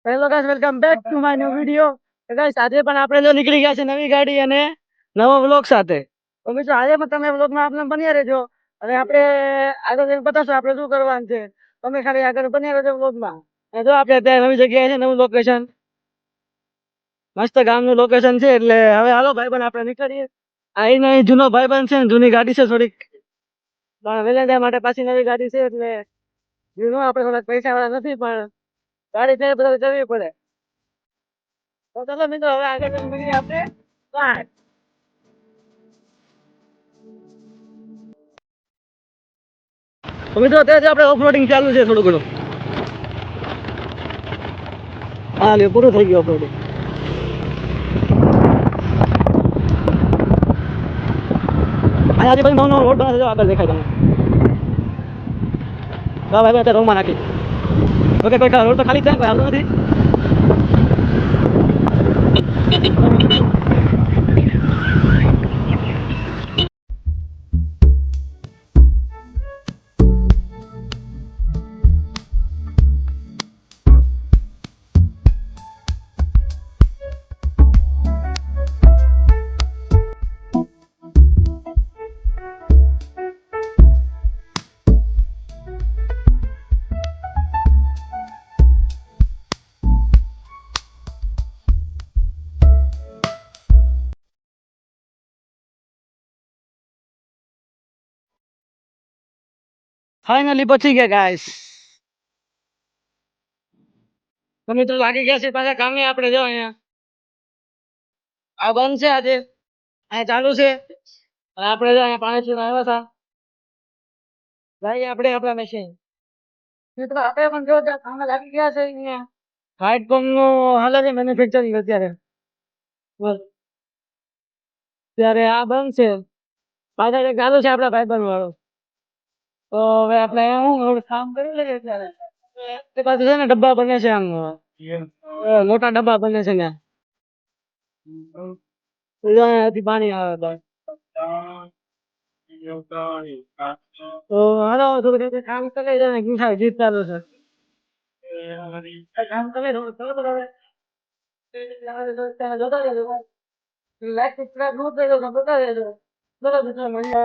Hello guys, welcome back to my new video. તો guys, આજે પણ આપણે જો નીકળી ગયા છે નવી ગાડી અને નવો વ્લોગ સાથે. તો મિત્રો, આજે પણ તમે વ્લોગમાં આપણે બન્યા રહેજો અને આપણે આગળ જઈને બતાવશું આપણે શું કરવાનું છે. તમે ખાલી આગળ બન્યા રહેજો વ્લોગમાં. અને જો આપણે અત્યારે નવી જગ્યાએ છે, નવું લોકેશન, મસ્ત ગામનું લોકેશન છે. એટલે હવે હાલો ભાઈબંધ આપણે નીકળીએ. આ એનો જૂનો ભાઈબંધ છે ને જૂની ગાડી છે થોડીક, પણ વેલેન્ડા માટે પાછી નવી ગાડી છે. એટલે જૂનો આપણે થોડાક પૈસા વાળા નથી, પણ ગાડી છે બધા જવી પડે. તો ચાલો મિત્રો, હવે આગળ મળીએ આપણે. બાય. તો મિત્રો, અત્યારે આપણે ઓફરોડિંગ ચાલુ છે થોડું ઘણું. હા લે, પૂરું થઈ ગયું ઓફરોડિંગ. આજે પછી નવો રોડ બને છે, આગળ દેખાય તમને. હા ભાઈ, અત્યારે રોમાં નાખી. ઓકે, કોઈ રોડ તો ખાલી છે, કોઈ આવતો નથી. ફાઇનલી પહોંચી ગયા ગાઈસ. તો મિત્રો, લાગી ગયા છે પાછા કામે. આપણે જો અહીંયા આ બંધ છે આજે, અહીંયા ચાલુ છે. અને આપણે જો અહીંયા પાણી પીવા આવ્યા હતા. લઈએ આપણે આપણા મશીન. મિત્રો, આપણે પણ જો કામે લાગી ગયા છે અહીંયા. હાઈટ પંપ નું હાલે છે મેન્યુફેક્ચરિંગ અત્યારે. બસ ત્યારે આ બંધ છે. પાછળ એક ચાલુ છે આપણા ભાઈબંધ વાળો. તો હવે આપણે હું કામ કરી લઈએ ત્યારે. તે પાછું છે ને ડબ્બા બને છે આમ, મોટા ડબ્બા બને છે ને. અહીંયાથી પાણી આવે બસ. તો હાલો થોડું કામ કરી દે ને, ગીઠા જીત ચાલુ છે. કામ કરી દો તો હવે જોતા રહેજો. લાઈક સબસ્क्राइब નો કર્યો તો બતા દેજો. ચલો મિત્રો, મળીએ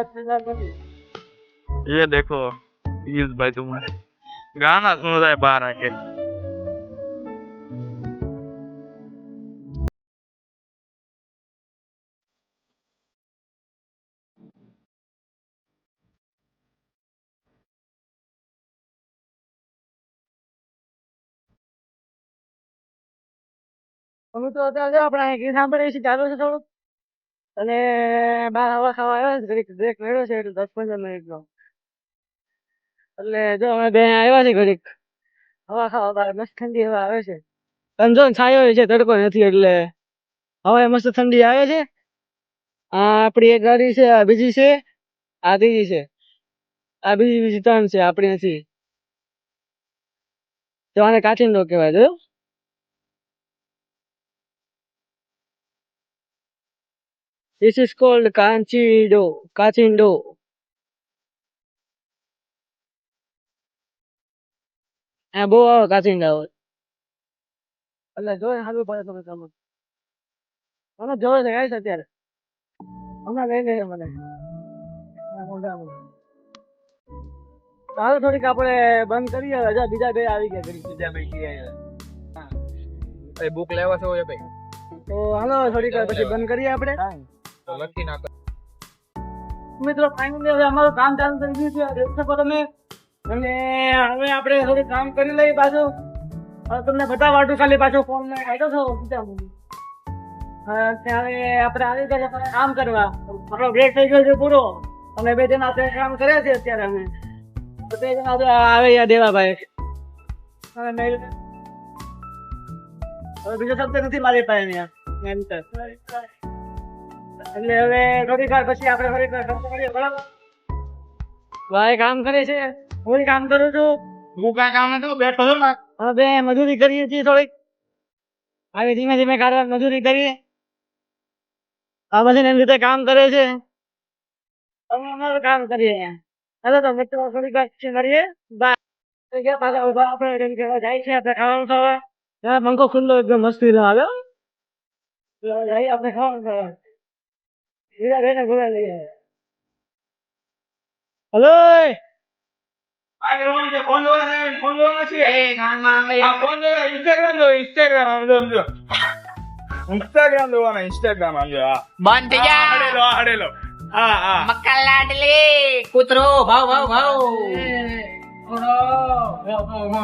પછી. ये देखो पीयूष भाई, तुम्हारे गाना सुन रहा है बाहर आके। અમે તો અત્યારે જો આપણે અહીં સાંભળીએ છીએ ચાલુ છે થોડુંક. અને બહાર હવા ખાવા આવ્યા છે, ઘડીક બ્રેક મેળવ્યો છે એટલે 10-15 મિનિટનો. એટલે જો અમે બે આવ્યા છે ઘડીક હવા ખાવા બહાર. મસ્ત ઠંડી હવા આવે છે. અને જો છાયો છે, તડકો નથી, એટલે હવા મસ્ત ઠંડી આવે છે. આ આપણી એક ગાડી છે, આ બીજી છે, આ ત્રીજી છે, આ બીજી ત્રણ છે, આપણી નથી. તો આને કાચિંડો કહેવાય. જોયું? This is called કાચિંડો. કાચિંડો. આ બહુ આવે કાચિંડા હોય. એટલે જોઈ સારું પડે તમે તમે. મને જોવે છે ગાઈસ અત્યારે. હમણાં લઈ ગઈ મને. હાલો થોડીક આપણે બંધ કરીએ. હજા બીજા બે આવી ગયા ઘડી. બીજા ભાઈ એ બુક લેવા છો ભાઈ, તો હાલો થોડીક વાર પછી બંધ કરીએ આપણે. તો લખી નાખો મિત્રો, ફાઇનલી હવે અમારું કામ ચાલુ થઈ ગયું છે, દેખ શકો તમે. અને હવે આપણે થોડું કામ કરી લઈએ પાછું. હવે તમને બતાવવા ખાલી પાછો ફોન ને કાઢ્યો છો સીધા મૂકી. ત્યારે આપણે આવી ગયા છે કામ કરવા. આપણો બ્રેક થઈ ગયો છે પૂરો. અને બે જણા આપણે કામ કરે છે અત્યારે. અમે તો બે જણા આવે યાર દેવાભાઈ. હવે મેલ હવે બીજો શબ્દ નથી મારી પાસે ત્યાં. એટલે હવે થોડીક વાર પછી આપણે ફરી કામ કરીએ. બરાબર ભાઈ કામ કરે છે, હું કામ કરું છું. હું કઈ કામ નથી, બેઠો છો ને. હવે મજૂરી કરીએ છીએ થોડીક. આવી ધીમે ધીમે કાઢવા મજૂરી કરીએ. આ મશીન એમ રીતે કામ કરે છે, અમે અમારું કામ કરીએ અહીંયા. હાલો તો મિત્રો, થોડીક વાર પછી મળીએ. બાય. પાછા ઉભા આપણે જાય છે આપણે ખાવાનું ખાવા. યાર પંખો ખુલ્લો એકદમ મસ્તી ના આવે હો. તો અહીં આપણે ખાવાનું ખાવાનું હીરા રહીને ઘોડા લઈએ હલો ઇન્સ્ટાગ્રામ જોવાના ઇન્સ્ટાગ્રામ આમ જો હા બંધ થઈ જા હાડેલો હા હા મક્કા લાડલી કૂતરો ભાવ ભાવ ભાવ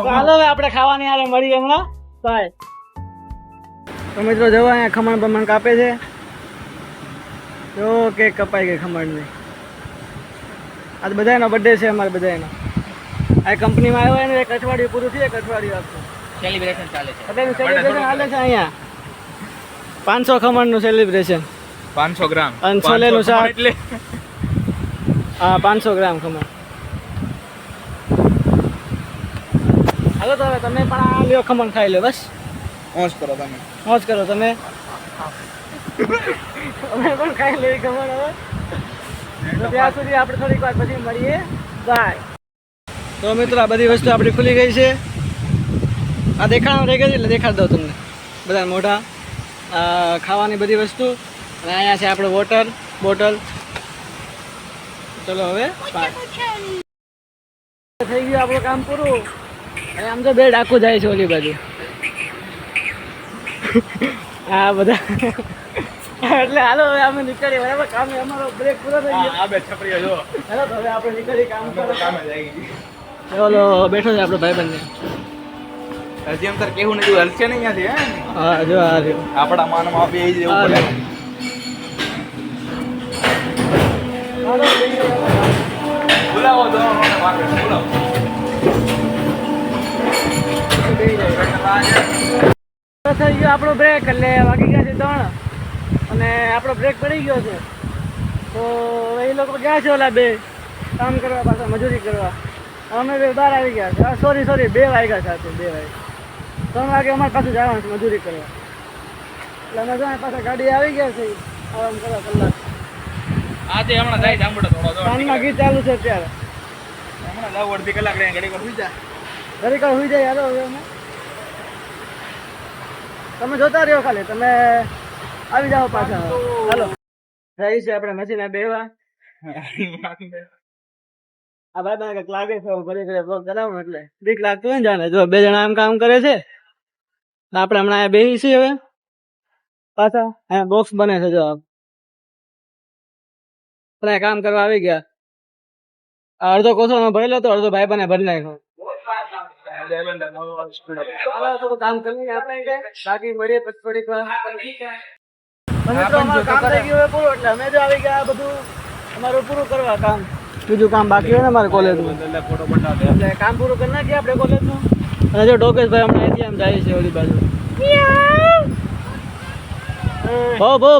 તો હાલો હવે આપણે ખાવાની હારે મળીએ હમણાં બાય તો મિત્રો જો અહીંયા ખમણ બમણ કાપે છે જો કેક કપાઈ ગઈ ખમણની આજ બધાનો બર્થડે છે અમારે બધાનો આ કંપનીમાં આવ્યો હોય ને એક અઠવાડિયું પૂરું થયું એક અઠવાડિયું આખું સેલિબ્રેશન ચાલે છે બધાનું સેલિબ્રેશન હાલે છે અહીંયા 500 ખમણનું સેલિબ્રેશન 500 ગ્રામ અને છોલેનું શાક એટલે હા 500 ગ્રામ ખમણ હાલો તો હવે તમે પણ આ લ્યો ખમણ ખાઈ લો બસ મોજ કરો તમે મોજ કરો તમે અમે પણ ખાઈ લઈએ ખમણ હવે તો ત્યાં સુધી આપણે થોડીક વાર પછી મળીએ બાય તો મિત્રો આ બધી વસ્તુ આપણી ખુલી ગઈ છે આ દેખાડવાનું રહી ગઈ છે એટલે દેખાડી દઉં તમને બધા મોઢા ખાવાની બધી વસ્તુ અને અહીંયા છે આપણું વોટર બોટલ ચલો હવે થઈ ગયું આપણું કામ પૂરું અને આમ તો બે ડાકુ જાય છે ઓલી બાજુ હા બધા એટલે હાલો હવે અમે નીકળીએ બરાબર કામ અમારો બ્રેક પૂરો થઈ ગયો આ બે છપરીઓ જો ચાલો તો હવે આપણે નીકળી કામ કરો કામે જાય ચલો બેઠો છે આપણો ભાઈ બંને હજી એમ તાર કેવું નથી હલશે નહીં અહીંયાથી હે હા જો આ રહ્યો આપણા માનમાં આપી એ જ આ એવું પડે રહ્યો. હાલો, બોલાવો તો બોલાવો થઈ ગયો આપણો બ્રેક એટલે વાગી ગયા છે 3 અને આપણો બ્રેક પડી ગયો છે તો એ લોકો ગયા છે ઓલા બે કામ કરવા પાછા મજૂરી કરવા અમે બે બહાર આવી ગયા છે સોરી 2 વાગ્યા સાથે 2 વાગે 3 વાગે અમારે પાછું જવાનું છે મજૂરી કરવા એટલે અમે જો પાછા ગાડી આવી ગયા છે આરામ કરવા કલાક આજે હમણાં જાય જાંબુડા થોડો કાનમાં ગીત ચાલુ છે અત્યારે હમણાં જાવ અડધી કલાક રહે ઘડી કરી જા ઘરે કાળ હોઈ જાય હાલો હવે અમે તમે જોતા રહ્યો ખાલી તમે આવી જાઓ પાછા હાલો થઈ છે આપણે મશીને બેવા આ ભાઈ મને કંઈક લાગે છે ઘરે ઘરે બ્લોગ ચલાવું એટલે બીક લાગતું હોય ને જાણે જો 2 જણા આમ કામ કરે છે તો આપણે હમણાં અહીંયા બેસી છીએ હવે પાછા અહીંયા બોક્સ બને છે જો આપણે કામ કરવા આવી ગયા આ અડધો કોસો ભરેલો તો અડધો ભાઈ બને ભરી નાખ્યો થોડું કામ કરી આપણે બાકી મળીએ પછી થોડીક વાર મિત્રો અમારું કામ થઈ ગયું પૂરું એટલે અમે જો આવી ગયા બધું અમારું પૂરું કરવા કામ બીજું કામ બાકી હોય ને અમારે કોલેજનું ફોટો બતાવે એટલે કામ પૂરું કરી નાખીએ આપણે કોલેજનું અને જો ડોકેશભાઈ હમણાં અહીંથી આમ જાય છે ઓલી બાજુ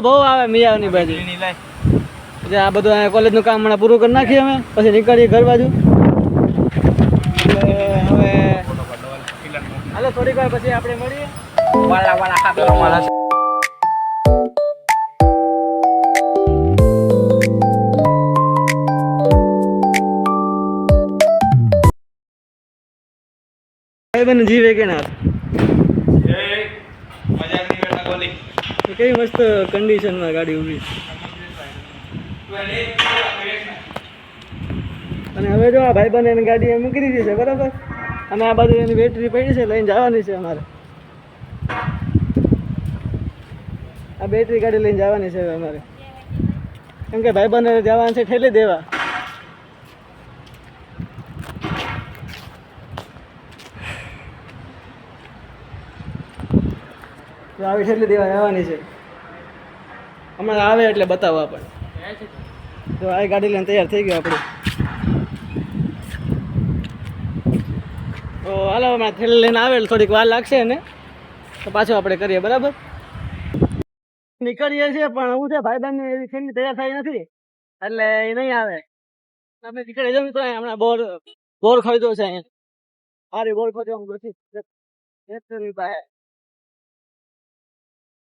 બહુ આવે મિયાની બાજુ એટલે આ બધું કોલેજનું કામ હમણાં પૂરું કરી નાખીએ અમે પછી નીકળીએ ઘર બાજુ એટલે હવે હાલો થોડીક વાર પછી આપણે મળીએ વાલા વાલા ખાબે ભાઈ જીવે કે ના મજા નહીં બેટા ગોલી કેવી મસ્ત કન્ડિશનમાં ગાડી ઊભી અને હવે જો આ ભાઈ બને એની ગાડી એ મૂકી દીધી છે બરાબર અને આ બાજુ એની બેટરી પડી છે લઈને જવાની છે અમારે આ બેટરી ગાડી લઈને જવાની છે હવે અમારે કેમ કે ભાઈ બને જવાનું છે ઠેલી દેવા તો આવી ઠેલી દેવા જવાની છે હમણાં આવે એટલે બતાવો આપણે તો આ ગાડી લઈને તૈયાર થઈ ગયો આપણે તો હાલો હમણાં થેલી લઈને આવે એટલે થોડીક વાર લાગશે ને તો પાછું આપણે કરીએ બરાબર નીકળીએ છીએ પણ હું છે ભાઈ બહેન એવી થેલી તૈયાર થઈ નથી એટલે એ નહીં આવે તમે નીકળી જાવ તો હમણાં બોર ખરીદો છે અહીંયા અરે બોર ખરીદો હું બધી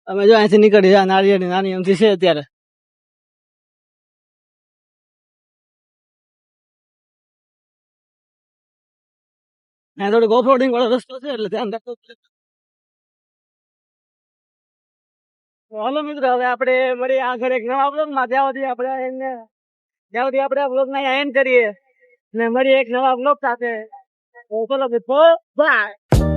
અમે જો અહીંથી નીકળી જા નાળિયેરની નાની એમથી છે અત્યારે અહીંયા થોડુંક ઓફરોડિંગ વાળો રસ્તો છે એટલે ધ્યાન રાખવું પડે હાલો મિત્રો હવે આપણે મળીએ આગળ એક નવા બ્લોગ માં. ત્યાં સુધી આપણે આ બ્લોગ ને એન્ડ કરીએ ને મળીએ એક નવા બ્લોગ સાથે. તો ચલો મિત્રો બાય.